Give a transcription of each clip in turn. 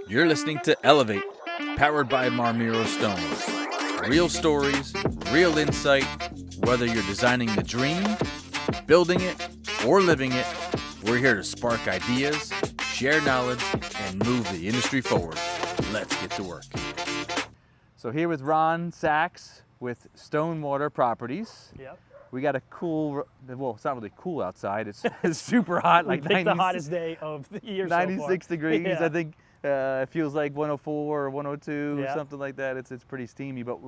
You're listening to Elevate, powered by Marmiro Stones. Real stories, real insight, whether you're designing the dream, building it, or living it, we're here to spark ideas, share knowledge, and move the industry forward. Let's get to work. So here with Ron Sachs with Stonewater Properties. Yep. We got a cool, well, it's not really cool outside. It's super hot, like 90, the hottest day of the year 96 so far. degrees. Yeah. I think it feels like 104 or 102 Yeah. or something like that. It's pretty steamy, but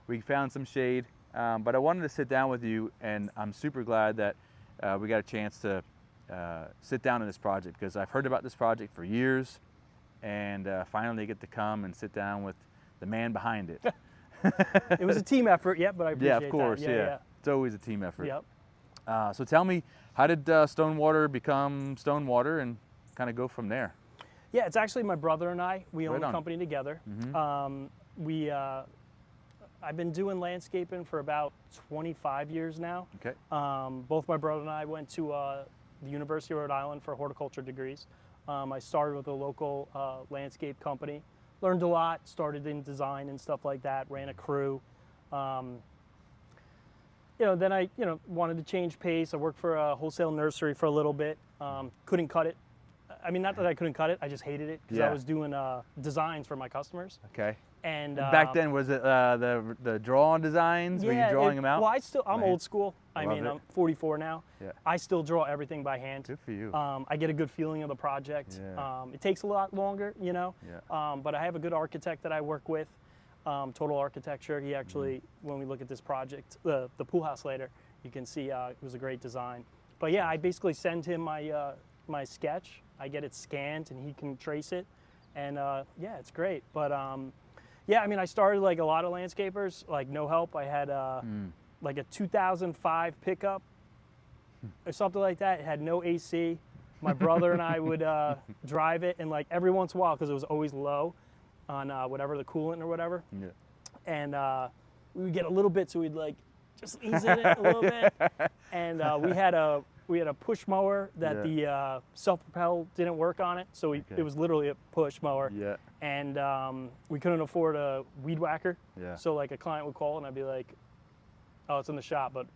we found some shade. But I wanted to sit down with you, and I'm super glad that we got a chance to sit down on this project, because I've heard about this project for years, and finally get to come and sit down with the man behind it. It was a team effort, but I appreciate Yeah, of course, that. yeah. It's always a team effort. Yep. So tell me, how did Stonewater become Stonewater, and kind of go from there? Yeah, it's actually my brother and I. We own Right the on. company together. Mm-hmm. I've been doing landscaping for about 25 years now. Okay. Both my brother and I went to the University of Rhode Island for horticulture degrees. I started with a local landscape company, learned a lot, started in design and stuff like that, ran a crew. Then I wanted to change pace. I worked for a wholesale nursery for a little bit. Couldn't cut it. I mean, not that I couldn't cut it, I just hated it, because I Yeah. was doing designs for my customers. Okay. And Back then, was it the draw-on designs? Were you drawing them out? Well, I'm Man. old school. I Love mean, it. I'm 44 now. Yeah. I still draw everything by hand. Good for you. I get a good feeling of the project. Yeah. It takes a lot longer, Yeah. but I have a good architect that I work with, Total Architecture. He actually, when we look at this project, the pool house later, you can see it was a great design. But yeah, I basically send him my sketch. I get it scanned, and he can trace it, and yeah, it's great. But yeah, I mean, I started like a lot of landscapers, like no help. I had like a 2005 pickup or something like that. It had no AC. My brother and I would drive it, and like every once in a while, because it was always low on whatever the coolant or whatever, Yeah. and we would get a little bit, so we'd like just ease it a little bit. And we had a push mower that the self-propel didn't work on it, so it was literally a push mower. Yeah. And we couldn't afford a weed whacker. Yeah. So like a client would call, and I'd be like, "Oh, it's in the shop," but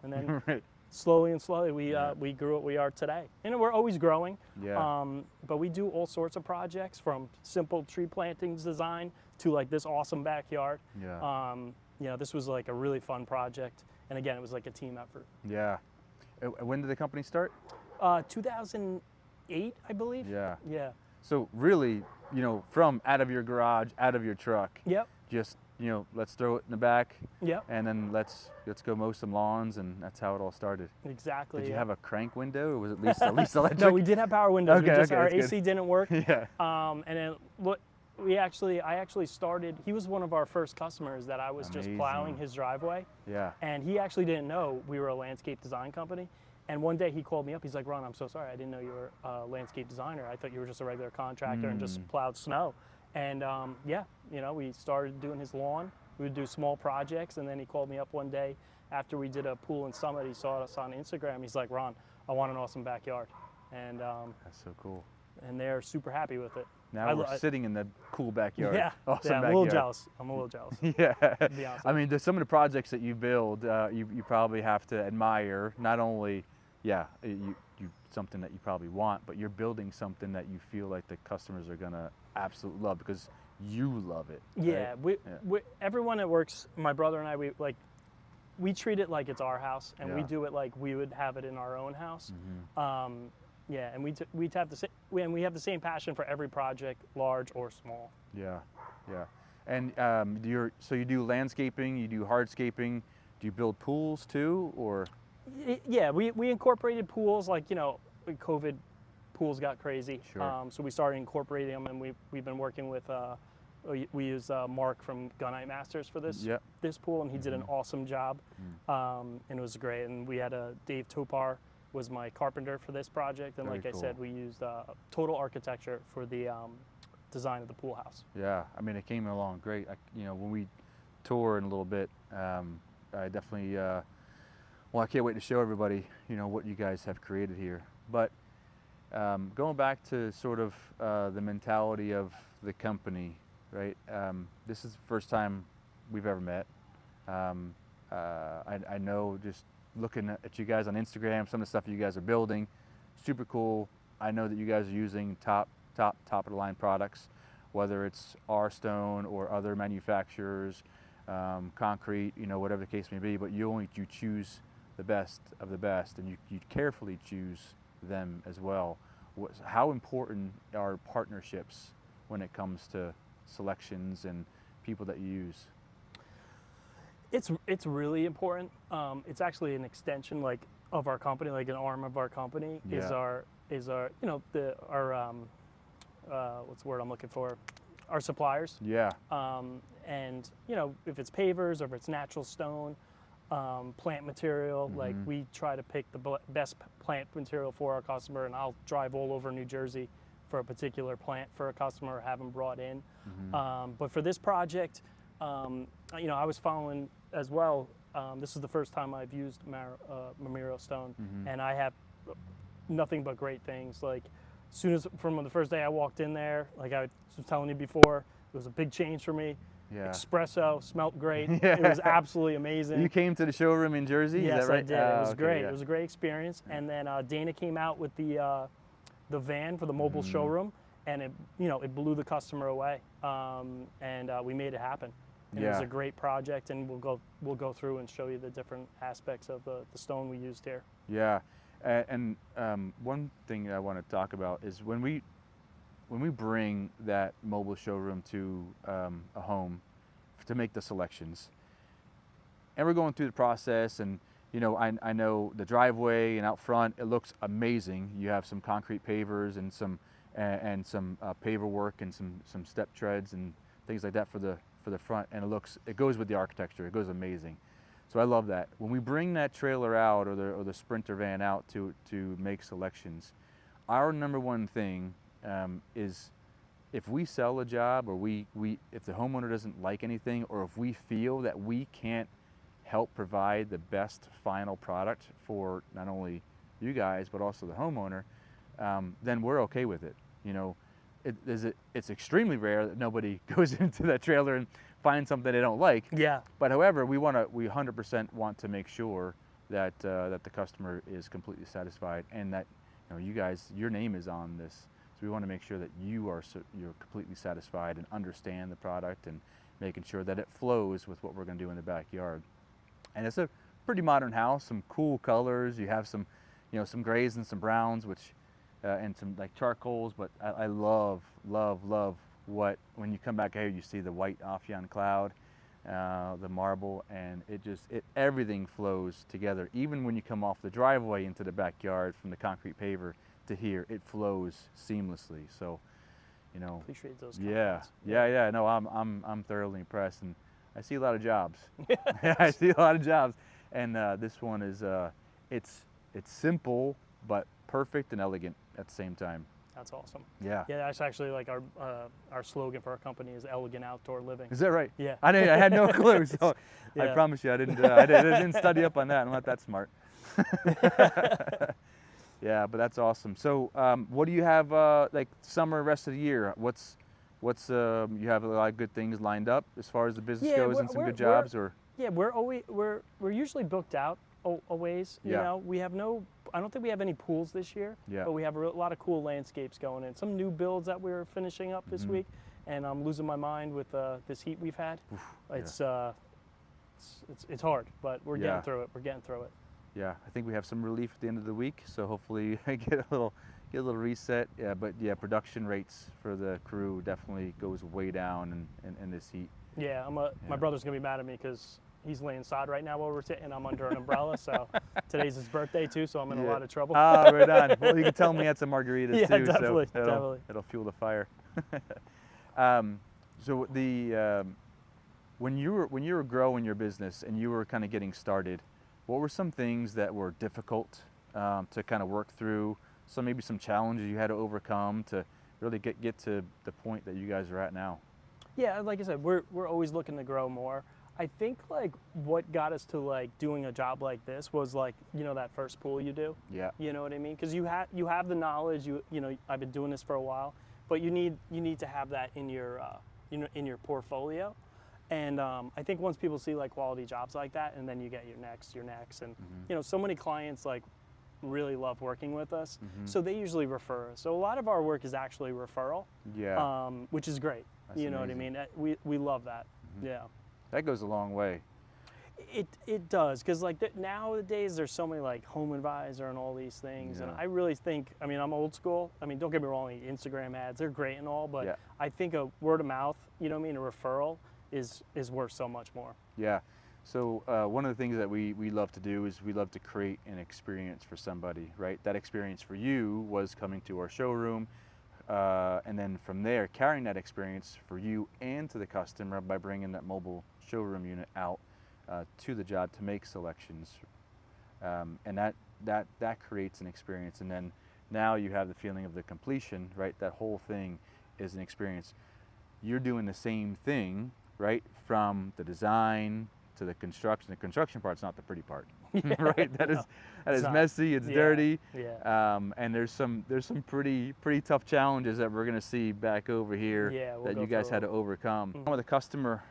and then Right. slowly and slowly we grew what we are today. And we're always growing. Yeah. But we do all sorts of projects, from simple tree plantings design to like this awesome backyard. Yeah. This was like a really fun project, and again, it was like a team effort. Yeah. When did the company start? 2008, I believe. Yeah. Yeah. So really, from out of your garage, out of your truck, Yep. just let's throw it in the back, Yep. and then let's go mow some lawns, and that's how it all started. Exactly. Did you yeah. have a crank window, or was it at least electric? No, we did have power windows. Okay, okay, our that's good. AC didn't work. Yeah. And then I actually started. He was one of our first customers that I was just plowing Amazing. his driveway, Yeah. and he actually didn't know we were a landscape design company. And one day he called me up. He's like, "Ron, I'm so sorry. I didn't know you were a landscape designer. I thought you were just a regular contractor and just plowed snow." And we started doing his lawn. We would do small projects, and then he called me up one day after we did a pool in Summit. He saw us on Instagram. He's like, "Ron, I want an awesome backyard," and That's so cool. and they're super happy with it. Now we're sitting in the cool backyard. Yeah, Awesome yeah, I'm backyard. a little jealous. I'm a little jealous. Yeah. To be honest. I mean, there's some of the projects that you build, you probably have to admire. Not only, you something that you probably want, but you're building something that you feel like the customers are gonna absolutely love because you love it. Yeah, right? we everyone that works, my brother and I, we treat it like it's our house, and we Yeah. do it like we would have it in our own house. Mhm. And we have the same passion for every project, large or small. Yeah, yeah. And so you do landscaping, you do hardscaping. Do you build pools too, or? Yeah, we incorporated pools, like when COVID, pools got crazy. Sure. So we started incorporating them, and we've been working with. We use Mark from Gunite Masters for this pool, and he did an awesome job, and it was great. And we had Dave Topar was my carpenter for this project, and Very like cool. I said, we used Total Architecture for the design of the pool house. Yeah, I mean, it came along great. When we tour in a little bit, I definitely, I can't wait to show everybody, what you guys have created here. But Going back to sort of the mentality of the company, right? This is the first time we've ever met. I know just looking at you guys on Instagram, some of the stuff you guys are building, super cool. I know that you guys are using top of the line products, whether it's our stone or other manufacturers, concrete, whatever the case may be. But you choose the best of the best, and you carefully choose them as well. How important are partnerships when it comes to selections and people that you use? It's really important. It's actually an extension of our company, like an arm of our company is our what's the word I'm looking for? Our suppliers. Yeah. And if it's pavers or if it's natural stone, plant material, like we try to pick the best plant material for our customer, and I'll drive all over New Jersey for a particular plant for a customer or have them brought in. But for this project, I was following as well. This is the first time I've used Marmiro stone, and I have nothing but great things. Like, from the first day I walked in there, like I was telling you before, it was a big change for me. Yeah. Espresso, smelled great. It was absolutely amazing. You came to the showroom in Jersey? Yes, is that right? I did. It was okay, great. yeah. It was a great experience. And then Dana came out with the van for the mobile showroom, and it blew the customer away. And we made it happen. And it was a great project, and we'll go through and show you the different aspects of the stone we used here. Yeah, and one thing I want to talk about is when we bring that mobile showroom to a home to make the selections, and we're going through the process, and I know the driveway and out front it looks amazing. You have some concrete pavers and some paver work and some step treads and things like that for the front, and it goes with the architecture. It goes amazing. So I love that. When we bring that trailer out or the Sprinter van out to make selections, our number one thing is if we sell a job or if the homeowner doesn't like anything, or if we feel that we can't help provide the best final product for not only you guys but also the homeowner, then we're okay with it. It's extremely rare that nobody goes into that trailer and finds something they don't like. Yeah. But however, we 100% want to make sure that the customer is completely satisfied, and that you guys, your name is on this. So we want to make sure that you're completely satisfied and understand the product, and making sure that it flows with what we're going to do in the backyard. And it's a pretty modern house, some cool colors. You have some grays and some browns, and some like charcoals, but I love when you come back here, you see the white Ophion cloud, the marble, and everything flows together. Even when you come off the driveway into the backyard from the concrete paver to here, it flows seamlessly. So, appreciate those yeah. compliments. Yeah. No, I'm thoroughly impressed, and I see a lot of jobs. I see a lot of jobs, and this one is it's simple but perfect and elegant at the same time. That's awesome. Yeah. Yeah, that's actually like our slogan for our company is elegant outdoor living. Is that right? Yeah. I had no clue, so I Yeah. promise you I didn't study up on that. I'm not that smart. Yeah, but that's awesome. So what do you have like summer, rest of the year? What's you have a lot of good things lined up as far as the business goes, and some good jobs, or? Yeah, we're usually booked out a ways. We have I don't think we have any pools this year. Yeah. But we have a lot of cool landscapes going in. Some new builds that we're finishing up this week, and I'm losing my mind with this heat we've had. It's hard, but we're getting through it. We're getting through it. Yeah, I think we have some relief at the end of the week, so hopefully get a little reset. Yeah, but yeah, production rates for the crew definitely goes way down in this heat. Yeah, my brother's gonna be mad at me because he's laying sod right now while we're sitting, and I'm under an umbrella. So today's his birthday too, so I'm in a lot of trouble. Ah, right on. Well, you can tell me he had some margaritas too. Definitely, so definitely. It'll fuel the fire. So when you were growing your business and you were kind of getting started, what were some things that were difficult to kind of work through? So maybe some challenges you had to overcome to really get to the point that you guys are at now. Yeah, like I said, we're always looking to grow more. I think like what got us to like doing a job like this was like, you know, that first pool you do. Yeah. You know what I mean? Because you have the knowledge. You know, I've been doing this for a while, but you need to have that in your in your portfolio. And I think once people see like quality jobs like that, and then you get your next, and you know, so many clients like really love working with us, so they usually refer us. So a lot of our work is actually referral, which is great. That's you know amazing. what I mean? We love that. Yeah. That goes a long way. It does, because like nowadays there's so many like home advisor and all these things, and I really think, I mean, I'm old school. I mean, don't get me wrong, Instagram ads, they're great and all, but I think a word of mouth, you know what I mean, a referral is worth so much more. Yeah. So one of the things that we love to do is we love to create an experience for somebody, right? That experience for you was coming to our showroom, and then from there carrying that experience for you and to the customer by bringing that mobile showroom unit out to the job to make selections, and that creates an experience. And then now you have the feeling of the completion, right? That whole thing is an experience. You're doing the same thing, right? From the design to the construction. The construction part's not the pretty part, right? That is messy. It's dirty. And there's some pretty tough challenges that we're gonna see back over here that you guys had to overcome. With the customer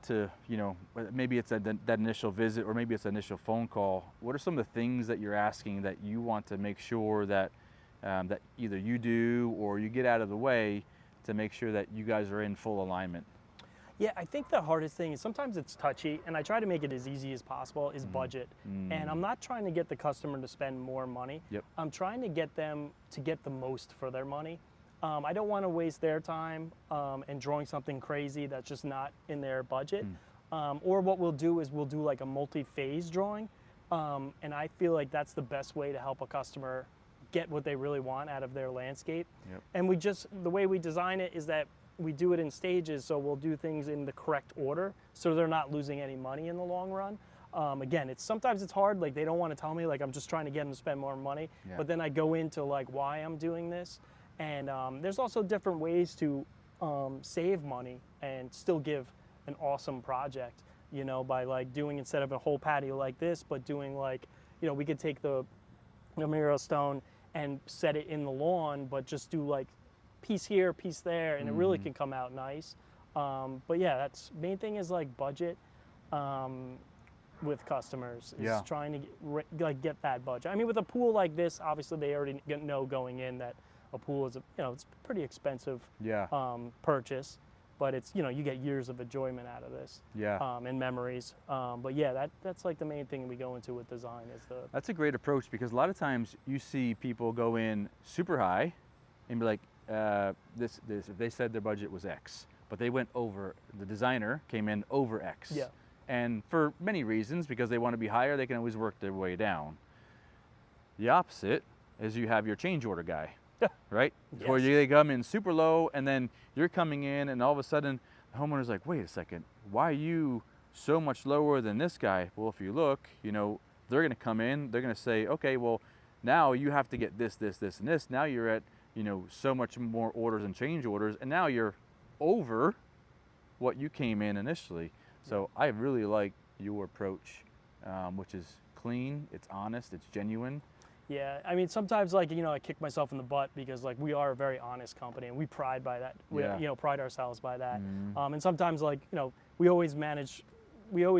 to, you know, maybe it's that initial visit or maybe it's an initial phone call. What are some of the things that you're asking that you want to make sure that that either you do or you get out of the way to make sure that you guys are in full alignment? Yeah, I think the hardest thing is sometimes it's touchy, and I try to make it as easy as possible, is budget. And I'm not trying to get the customer to spend more money. I'm trying to get them to get the most for their money. I don't want to waste their time and drawing something crazy that's just not in their budget. Or what we'll do is we'll do like a multi-phase drawing, and I feel like that's the best way to help a customer get what they really want out of their landscape. And the way we design it is that we do it in stages, so we'll do things in the correct order so they're not losing any money in the long run. Again, sometimes it's hard, like they don't want to tell me, like I'm just trying to get them to spend more money, but then I go into like why I'm doing this. And there's also different ways to save money and still give an awesome project, you know, by like doing, instead of a whole patio like this, but doing like, you know, we could take the Miro stone and set it in the lawn, but just do like piece here, piece there, and it really can come out nice. But yeah, that's main thing is like budget with customers, is trying to get that budget. I mean, with a pool like this, obviously they already know going in that a pool is it's a pretty expensive purchase, but it's, you know, you get years of enjoyment out of this, and memories. But yeah, that's like the main thing we go into with design is the. That's a great approach, because a lot of times you see people go in super high and be like, this if they said their budget was X, but they went over, the designer came in over X. And for many reasons, because they want to be higher, they can always work their way down. The opposite is you have your change order guy, right? Where they come in super low, and then you're coming in, and all of a sudden the homeowner's like, wait a second, why are you so much lower than this guy? Well, if you look, you know, they're going to come in, they're going to say, okay, well, now you have to get this, this, this, and this. Now you're at, you know, so much more orders and change orders, and now you're over what you came in initially. So I really like your approach, which is clean, it's honest, it's genuine. Yeah, I mean, sometimes, like, you know, I kick myself in the butt because, like, we are a very honest company, and we pride by that. We, you know, pride ourselves by that. And sometimes, like, you know, we always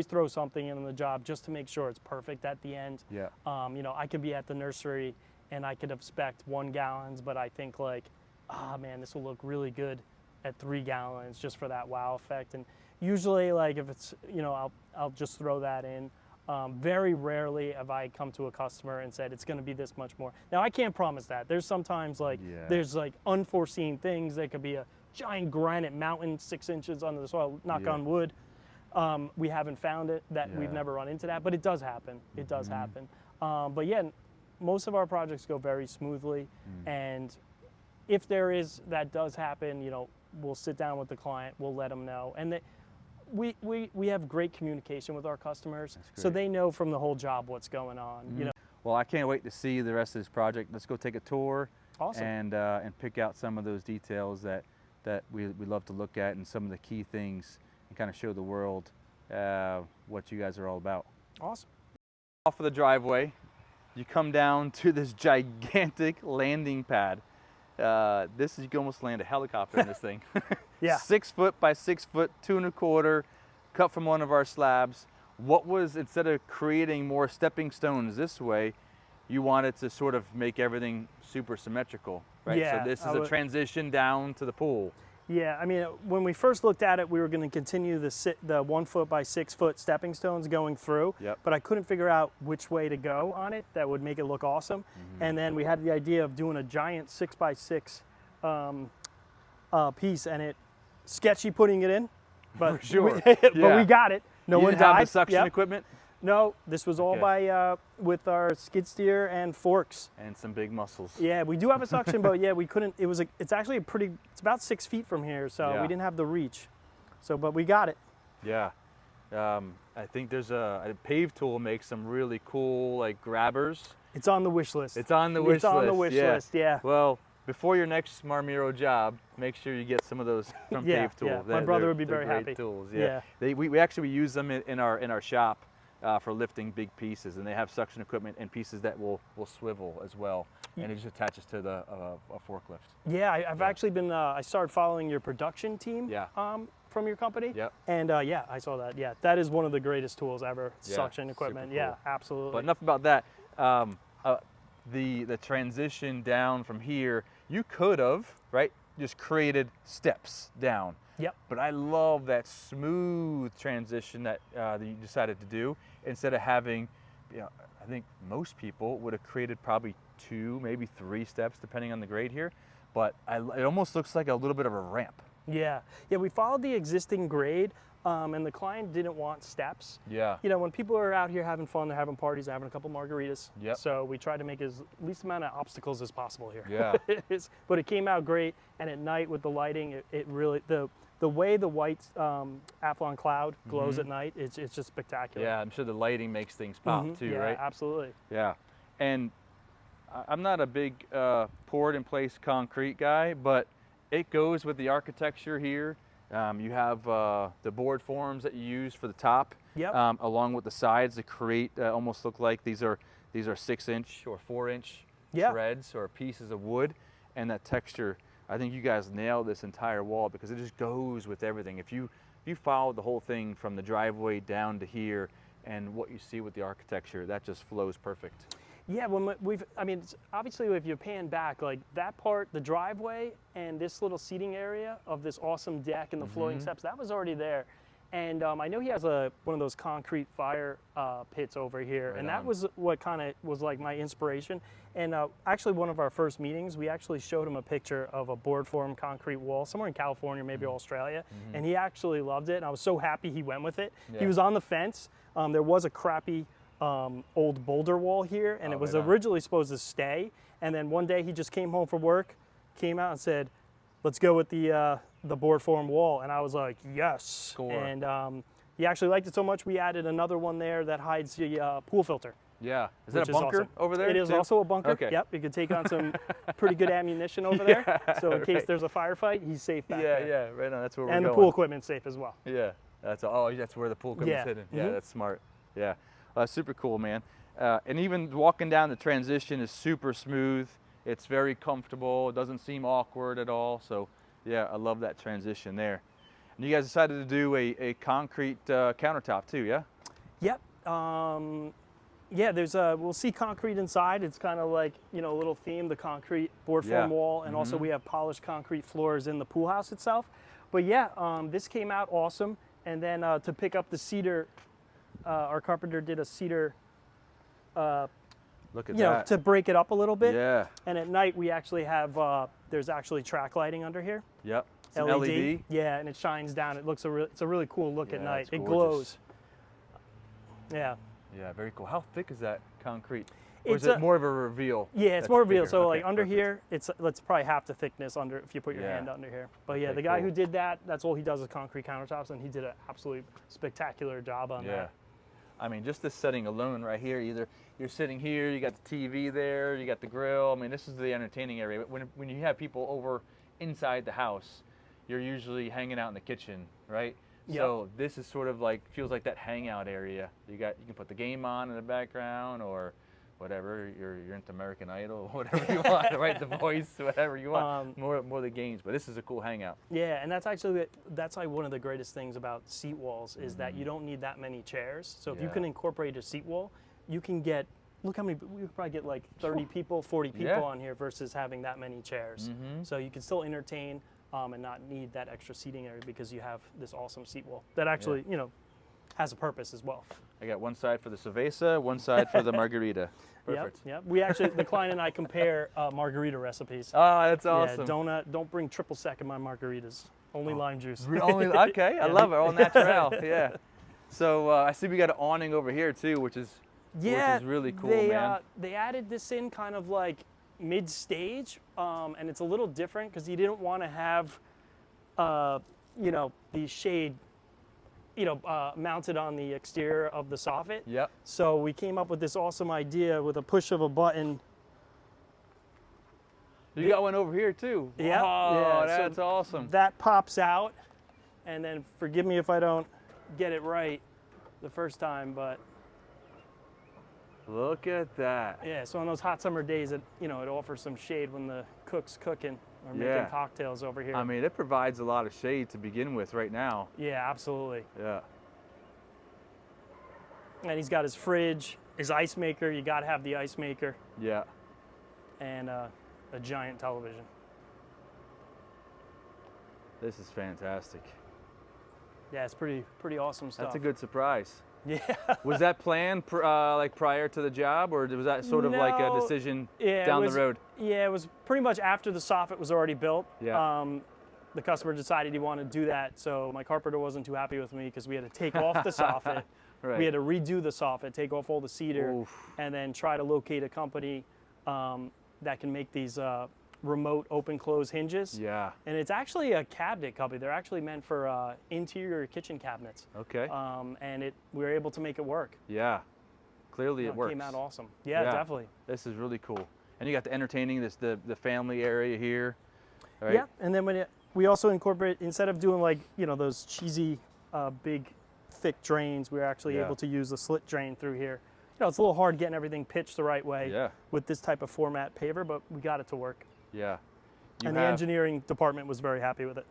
throw something in the job just to make sure it's perfect at the end. You know, I could be at the nursery and I could expect 1 gallons, but I think like, man, this will look really good at 3 gallons just for that wow effect. And usually, like, if it's, you know, I'll just throw that in. Very rarely have I come to a customer and said it's going to be this much more. Now, I can't promise that. There's sometimes like there's like unforeseen things. There could be a giant granite mountain 6 inches under the soil. Knock on wood. We haven't found it. We've never run into that, but it does happen. It does happen. But yeah, most of our projects go very smoothly, and if that does happen, you know, we'll sit down with the client, we'll let them know, and we have great communication with our customers, so they know from the whole job what's going on. You know. Well, I can't wait to see the rest of this project. Let's go take a tour. Awesome. And pick out some of those details that we love to look at, and some of the key things, and kind of show the world what you guys are all about. Awesome. Off of the driveway, you come down to this gigantic landing pad. You can almost land a helicopter in this thing. Yeah. 6 foot by 6 foot, 2 1/4, cut from one of our slabs. What was, instead of creating more stepping stones this way, you wanted to sort of make everything super symmetrical, right? Yeah, So this is a transition down to the pool. Yeah, I mean, when we first looked at it, we were going to continue the 1 foot by 6 foot stepping stones going through, Yep. but I couldn't figure out which way to go on it that would make it look awesome. And then we had the idea of doing a giant 6 by 6 piece, and it sketchy putting it in, but For sure. but Yeah. we got it. No You one didn't have died. the suction Yep. equipment? No, this was all Okay. by with our skid steer and forks. And some big muscles. Yeah, we do have a suction, but yeah, we couldn't. It's actually it's about 6 feet from here, so Yeah. we didn't have the reach. So, but we got it. Yeah. I think there's a pave tool makes some really cool like grabbers. It's on the wish list. It's on the wish It's on the wish list, yeah. Well, before your next Marmiro job, make sure you get some of those from Yeah, Pave Tool. yeah. My brother would be they're very great happy. Tools. Yeah. We actually use them in our shop for lifting big pieces, and they have suction equipment and pieces that will swivel as well, and it just attaches to the a forklift. Yeah, I've actually been. I started following your production team. Yeah. From your company. Yep. And yeah, I saw that. Yeah, that is one of the greatest tools ever. Yeah, Suction equipment. super cool. Yeah, absolutely. But enough about that. The transition down from here, you could have, right, just created steps down. Yep. But I love that smooth transition that you decided to do, instead of having, I think most people would have created probably 2, maybe 3 steps depending on the grade here. But it almost looks like a little bit of a ramp. Yeah. Yeah, we followed the existing grade. And the client didn't want steps. Yeah. You know, when people are out here having fun, they're having parties, they're having a couple margaritas. Yep. So we tried to make as least amount of obstacles as possible here. Yeah. But it came out great, and at night with the lighting, it really the way the white Athlon cloud glows at night, it's just spectacular. Yeah, I'm sure the lighting makes things pop too, yeah, right? Absolutely. Yeah. And I'm not a big poured in place concrete guy, but it goes with the architecture here. You have the board forms that you use for the top, Yep. along with the sides to create almost look like these are 6-inch or 4-inch Yeah. shreds or pieces of wood, and that texture. I think you guys nailed this entire wall because it just goes with everything. If you follow the whole thing from the driveway down to here, and what you see with the architecture, that just flows perfect. Yeah, obviously if you pan back, like that part, the driveway and this little seating area of this awesome deck and the floating steps, that was already there. And I know he has one of those concrete fire pits over here, Right and on. that was what kind of was like my inspiration. And actually one of our first meetings, we actually showed him a picture of a board form concrete wall somewhere in California, maybe Australia, and he actually loved it, and I was so happy he went with it. Yeah. He was on the fence. There was a crappy old boulder wall here, and it was right on. originally supposed to stay, and then one day he just came home from work, came out and said, let's go with the board form wall, and I was like, yes. Score. And he actually liked it so much we added another one there that hides the pool filter. Yeah. Is that which a bunker awesome. over there? It is too? also a bunker. Okay. Yep, you could take on some pretty good ammunition over there, so in case right. there's a firefight, he's safe back Yeah, there. yeah, right on. That's where And we're the going. pool equipment's safe as well. Yeah, that's where the pool equipment's Yeah. hidden. Yeah, Mhm. that's smart. Yeah, super cool, man. And even walking down the transition is super smooth. It's very comfortable. It doesn't seem awkward at all. So, yeah, I love that transition there. And you guys decided to do a concrete countertop too, yeah? Yep. Yeah, we'll see concrete inside. It's kind of like, a little theme, the concrete board form Yeah. wall, and also we have polished concrete floors in the pool house itself. But yeah, this came out awesome. And then to pick up the cedar, our carpenter did a cedar, Look at that. to break it up a little bit. Yeah. And at night we actually have, there's actually track lighting under here. Yep. Some LED. Yeah, and it shines down. It looks it's a really cool look at Yeah, night. it's It gorgeous. glows. Yeah. Yeah, very cool. How thick is that concrete? Or It's is it more of a reveal? Yeah, it's that's more reveal. thicker? So Okay, like under perfect. here, it's probably half the thickness under if you put your Yeah. hand under here. But yeah, Okay, the guy cool. who did that, that's all he does is concrete countertops, and he did an absolutely spectacular job on Yeah. that. I mean, just this setting alone right here, either you're sitting here, you got the TV there, you got the grill. I mean, this is the entertaining area. But when you have people over inside the house, you're usually hanging out in the kitchen, right? Yep. So this is sort of like, feels like that hangout area. You can put the game on in the background or whatever. You're into American Idol, whatever you want, right? The Voice, whatever you want. More the games, but this is a cool hangout. Yeah, and that's like one of the greatest things about seat walls is that you don't need that many chairs. So if you can incorporate a seat wall, you can get, look how many, you could probably get like 30 people, 40 people on here versus having that many chairs. So you can still entertain and not need that extra seating area because you have this awesome seat wall that actually, you know, has a purpose as well. I got one side for the cerveza, one side for the margarita. Perfect. Yep. We actually, the client and I compare margarita recipes. Oh, that's awesome. Yeah, don't bring triple sec in my margaritas. Only lime juice. Okay, I love it. All natural. Yeah. So I see we got an awning over here too, which is really cool, man. They added this in kind of like mid-stage, and it's a little different because he didn't want to have, you know, the shade, you know, mounted on the exterior of the soffit. Yep. So we came up with this awesome idea with a push of a button. You got one over here too. Yeah. Oh, yeah, that's so awesome. That pops out, and then forgive me if I don't get it right the first time, but look at that. yeah. So on those hot summer days, it offers some shade when the cook's cooking or making cocktails over here. I mean, it provides a lot of shade to begin with right now. Yeah, absolutely. Yeah. And he's got his fridge, his ice maker. You got to have the ice maker. Yeah. And a giant television. This is fantastic. Yeah, it's pretty awesome stuff. That's a good surprise. Yeah. Was that planned like prior to the job, or was that sort of like a decision down the road? Yeah, it was pretty much after the soffit was already built. Yeah. The customer decided he wanted to do that, so my carpenter wasn't too happy with me because we had to take off the soffit. Right. We had to redo the soffit, take off all the cedar, and then try to locate a company that can make these remote open-close hinges. Yeah. And it's actually a cabinet company. They're actually meant for interior kitchen cabinets. Okay. And we were able to make it work. Yeah. Clearly it works. Came out awesome. Yeah, definitely. This is really cool. And you got the entertaining, the family area here. Right? Yeah, and then we also incorporate, instead of doing like, you know, those cheesy big thick drains, we were actually able to use a slit drain through here. You know, it's a little hard getting everything pitched the right way with this type of format paver, but we got it to work. Yeah. And the engineering department was very happy with it.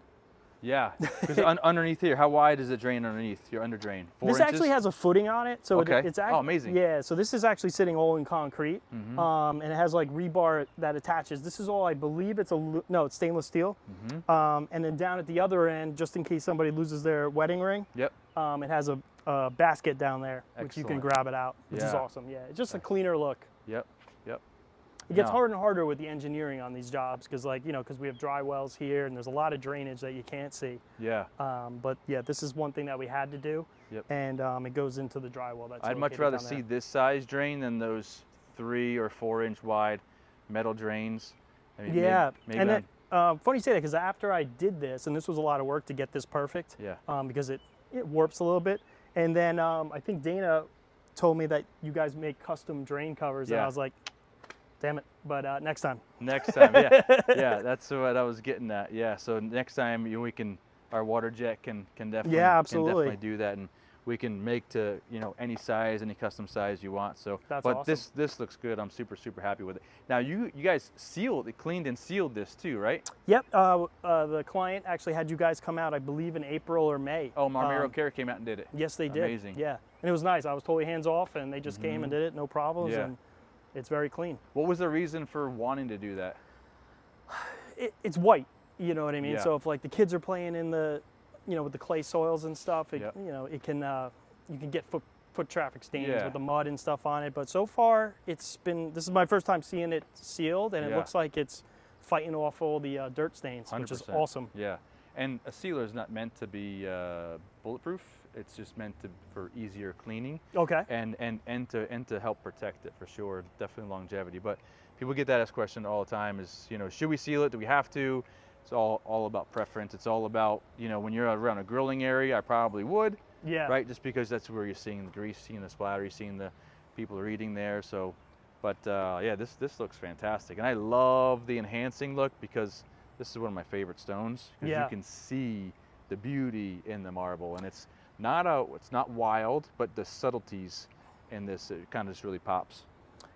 Yeah, because underneath here, how wide is it drain underneath your under drain? 4 inches? This actually has a footing on it, so it's actually amazing. Yeah, so this is actually sitting all in concrete, and it has like rebar that attaches. This is all, I believe, it's stainless steel. And then down at the other end, just in case somebody loses their wedding ring, it has a basket down there, which you can grab it out, which is awesome. Yeah, it's just a cleaner look. Yep. It gets harder and harder with the engineering on these jobs because, like, you know, because we have dry wells here and there's a lot of drainage that you can't see. Yeah. But yeah, this is one thing that we had to do. Yep. And it goes into the dry well. That's I'd much rather see this size drain than those 3 or 4 inch wide metal drains. I mean, maybe and then, funny you say that because after I did this, and this was a lot of work to get this perfect. Yeah. Because it warps a little bit. And then I think Dana told me that you guys make custom drain covers, and I was like, damn it, but next time. Next time, yeah, that's what I was getting at. Yeah, so next time our water jet can definitely definitely do that, and we can make to any size, any custom size you want. So, that's but awesome. this looks good. I'm super happy with it. Now you guys cleaned and sealed this too, right? Yep. The client actually had you guys come out, I believe, in April or May. Oh, Mike Carey came out and did it. Yes, they did. Amazing. Yeah, and it was nice. I was totally hands off, and they just came and did it, no problems. Yeah. And it's very clean. What was the reason for wanting to do that? It's white, you know what I mean? Yeah. So if like the kids are playing in the, with the clay soils and stuff, it can, you can get foot traffic stains with the mud and stuff on it. But so far, this is my first time seeing it sealed, and it looks like it's fighting off all the dirt stains, 100%. which is awesome. Yeah, and a sealer is not meant to be bulletproof. It's just meant for easier cleaning. Okay. And to help protect it for sure. Definitely longevity. But people get that as question all the time: is should we seal it? Do we have to? It's all about preference. It's all about when you're around a grilling area, I probably would. Yeah. Right. Just because that's where you're seeing the grease, seeing the splatter, you're seeing the people are eating there. So, but yeah, this looks fantastic, and I love the enhancing look because this is one of my favorite stones. Because you can see the beauty in the marble, and it's not wild, but the subtleties in this, it kind of just really pops.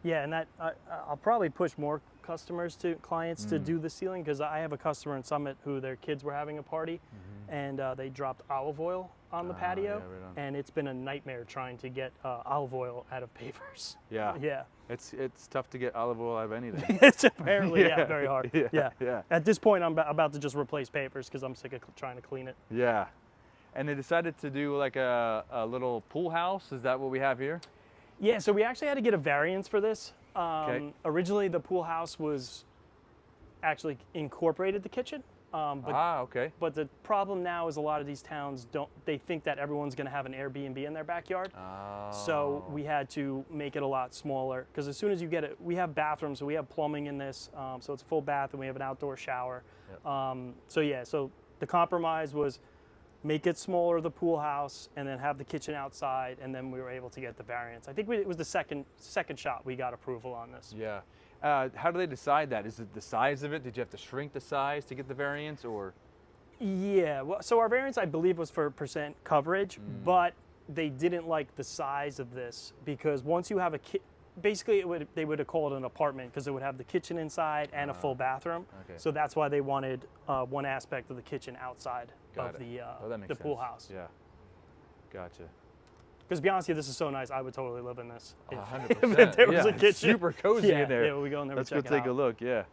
Yeah, and that I'll probably push more clients to do the ceiling, because I have a customer in Summit who their kids were having a party, and they dropped olive oil on the patio, yeah, right on. and it's been a nightmare trying to get olive oil out of papers. Yeah. Yeah. It's tough to get olive oil out of anything. It's apparently very hard. Yeah. At this point, I'm about to just replace papers because I'm sick of trying to clean it. Yeah. And they decided to do like a little pool house. Is that what we have here? Yeah, so we actually had to get a variance for this. Okay. Originally, the pool house was actually incorporated the kitchen. Okay. But the problem now is a lot of these towns they think that everyone's going to have an Airbnb in their backyard. Oh. So we had to make it a lot smaller, because as soon as you get it, we have bathrooms, so we have plumbing in this, so it's a full bath, and we have an outdoor shower. Yep. So the compromise was make it smaller, the pool house, and then have the kitchen outside, and then we were able to get the variance. I think it was the second shot we got approval on this. Yeah. How do they decide that? Is it the size of it? Did you have to shrink the size to get the variance, or? Yeah, well, so our variance, I believe, was for percent coverage, but they didn't like the size of this, because once you have basically they would have called it an apartment, because it would have the kitchen inside and a full bathroom. Okay. So that's why they wanted one aspect of the kitchen outside Got of it. That makes the pool sense. house. Yeah. Gotcha. Because to be honest with you, this is so nice, I would totally live in this. If, 100%. if there was a it's kitchen. super cozy in there. Yeah, we go in there. Let's check go take it a out. look. Yeah.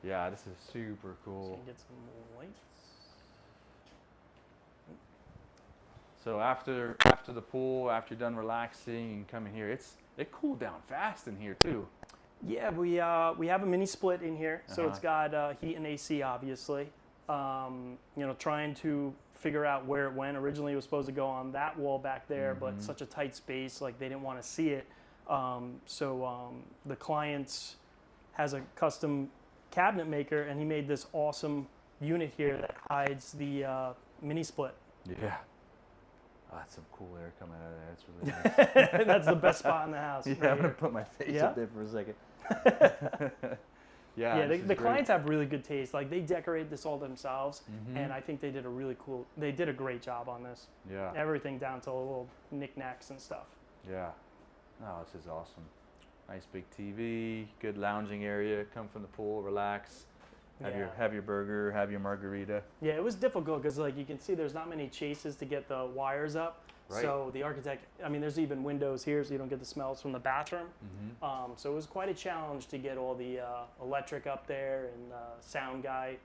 Yeah, this is super So cool. you can get some lights. So after the pool, after you're done relaxing and coming here, it cooled down fast in here too. Yeah, we have a mini split in here, so it's got heat and AC, obviously. Trying to figure out where it went. Originally, it was supposed to go on that wall back there, but such a tight space, like they didn't want to see it. The client has a custom cabinet maker, and he made this awesome unit here that hides the mini split. Yeah. Oh, that's some cool air coming out of there. That's really nice. That's the best spot in the house. Yeah, right I'm gonna here. put my face Yeah? up there for a second. Yeah, Yeah, this is the great. clients have really good taste. Like, they decorated this all themselves, and I think they did a great job on this. Yeah. Everything down to little knickknacks and stuff. Yeah. Oh, this is awesome. Nice big TV, good lounging area. Come from the pool, relax, have your burger, have your margarita. Yeah, it was difficult because, like, you can see there's not many chases to get the wires up. Right. So the architect, there's even windows here, so you don't get the smells from the bathroom. So it was quite a challenge to get all the electric up there, and sound guy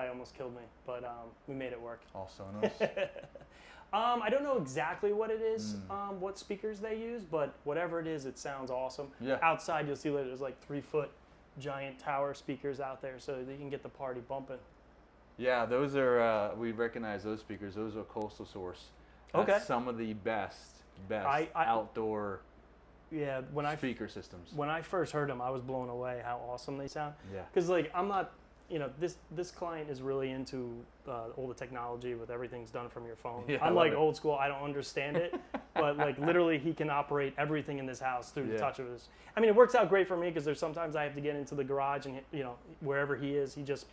almost killed me, but we made it work. All Sonos. I don't know exactly what it is, what speakers they use, but whatever it is, it sounds awesome. Yeah. Outside, you'll see that there's like 3-foot giant tower speakers out there, so that you can get the party bumping. Yeah, those are, we recognize those speakers. Those are Coastal Source. That's Okay. some of the best outdoor speaker systems. When I first heard them, I was blown away how awesome they sound. Yeah. Because, like, I'm not, this client is really into all the technology with everything's done from your phone. Yeah, I'm I love like it. old school. I don't understand it, but like literally, he can operate everything in this house through the touch of his. It works out great for me because there's sometimes I have to get into the garage and wherever he is, he just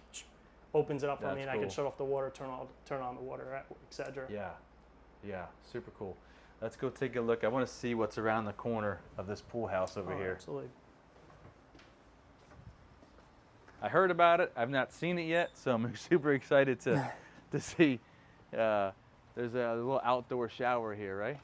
opens it up for me, and I can shut off the water, turn on the water, etc. Yeah. Yeah, super cool. Let's go take a look. I want to see what's around the corner of this pool house over here. Absolutely. I heard about it. I've not seen it yet, so I'm super excited to see. There's a little outdoor shower here, right?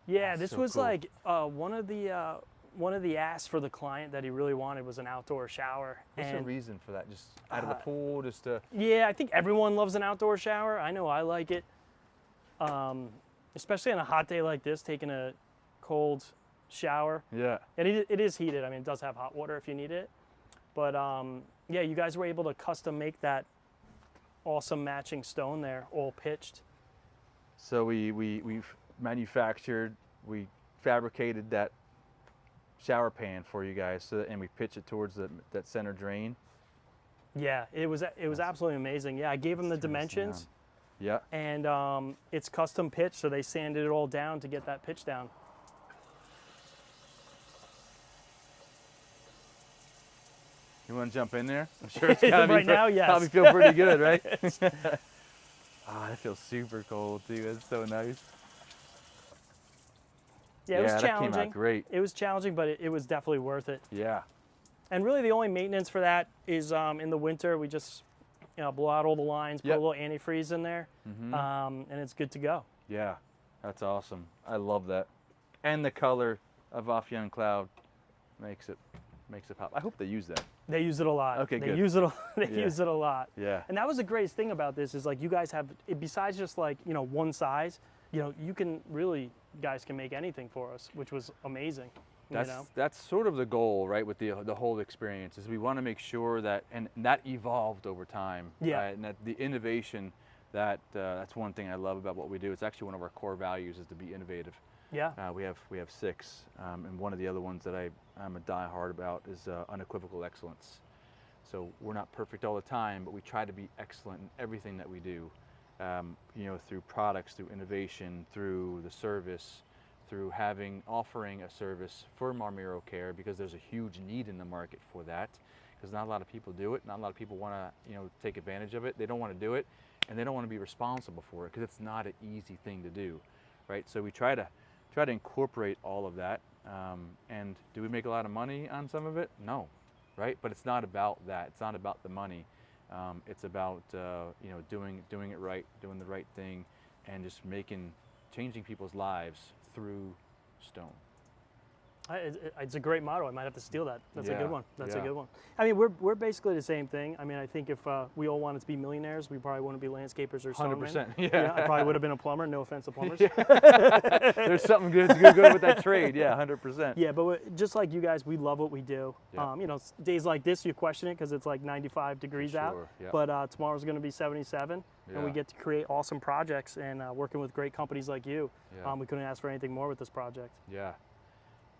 Yeah, That's this so was cool. like one of the asks for the client that he really wanted was an outdoor shower. What's the reason for that? Just out of the pool, just to... Yeah, I think everyone loves an outdoor shower. I know I like it. Especially on a hot day like this, taking a cold shower. Yeah. And it is heated. It does have hot water if you need it. But yeah, you guys were able to custom make that awesome matching stone there, all pitched. So we've manufactured, we fabricated that shower pan for you guys, and we pitch it towards that center drain. Yeah, it was absolutely amazing. Yeah, I gave them the dimensions. Yeah. And it's custom pitch, so they sanded it all down to get that pitch down. You want to jump in there? I'm sure it's gotta Right now, yes. probably feel pretty good, right? That feels super cold too. That's so nice. Yeah, it was that challenging. came out great. It was challenging, but it was definitely worth it. Yeah. And really, the only maintenance for that is in the winter. We just blow out all the lines, put a little antifreeze in there, and it's good to go. Yeah, that's awesome. I love that. And the color of Afyan Cloud makes it pop. I hope they use that. They use it a lot. Okay, they good. Use it. They use it a lot. Yeah. And that was the greatest thing about this is like you guys have, besides just like one size, you can really, guys can make anything for us, which was amazing. That's sort of the goal, right, with the whole experience, is we want to make sure that, and that evolved over time. Yeah. Right? And that the innovation, that's one thing I love about what we do. It's actually one of our core values is to be innovative. Yeah. We have 6, and one of the other ones that I'm a diehard about is unequivocal excellence. So we're not perfect all the time, but we try to be excellent in everything that we do. Through products, through innovation, through the service, through offering a service for Marmiro Care, because there's a huge need in the market for that, because not a lot of people do it. Not a lot of people want to take advantage of it. They don't want to do it, and they don't want to be responsible for it, because it's not an easy thing to do, right? So we try to incorporate all of that. And do we make a lot of money on some of it? No, right? But it's not about that. It's not about the money. It's about doing it right, doing the right thing, and just changing people's lives through stone. It's a great motto. I might have to steal that. That's a good one. That's a Yeah. good one. I mean, we're basically the same thing. I mean, I think if we all wanted to be millionaires, we probably wouldn't be landscapers or stonemen. 100%. Yeah. I probably would have been a plumber. No offense to plumbers. There's something good with that trade. Yeah, 100%. Yeah, but just like you guys, we love what we do. Yeah. Days like this, you question it because it's like 95 degrees out. Yeah. But tomorrow's going to be 77, and we Yeah. get to create awesome projects and working with great companies like you. Yeah. We couldn't ask for anything more with this project. Yeah.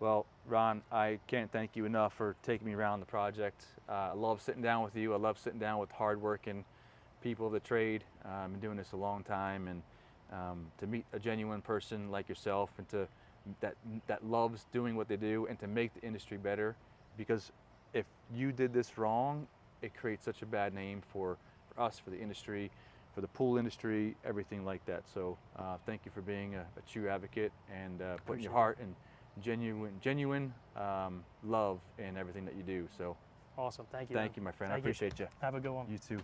Well, Ron, I can't thank you enough for taking me around the project. I love sitting down with you. I love sitting down with hardworking people of the trade. I've been doing this a long time, and to meet a genuine person like yourself, and that loves doing what they do, and to make the industry better. Because if you did this wrong, it creates such a bad name for us, for the industry, for the pool industry, everything like that. So thank you for being a true advocate and putting your heart and genuine love in everything that you do. So awesome. Thank you. Thank you, my friend. Thank I appreciate you. Have a good one. You too.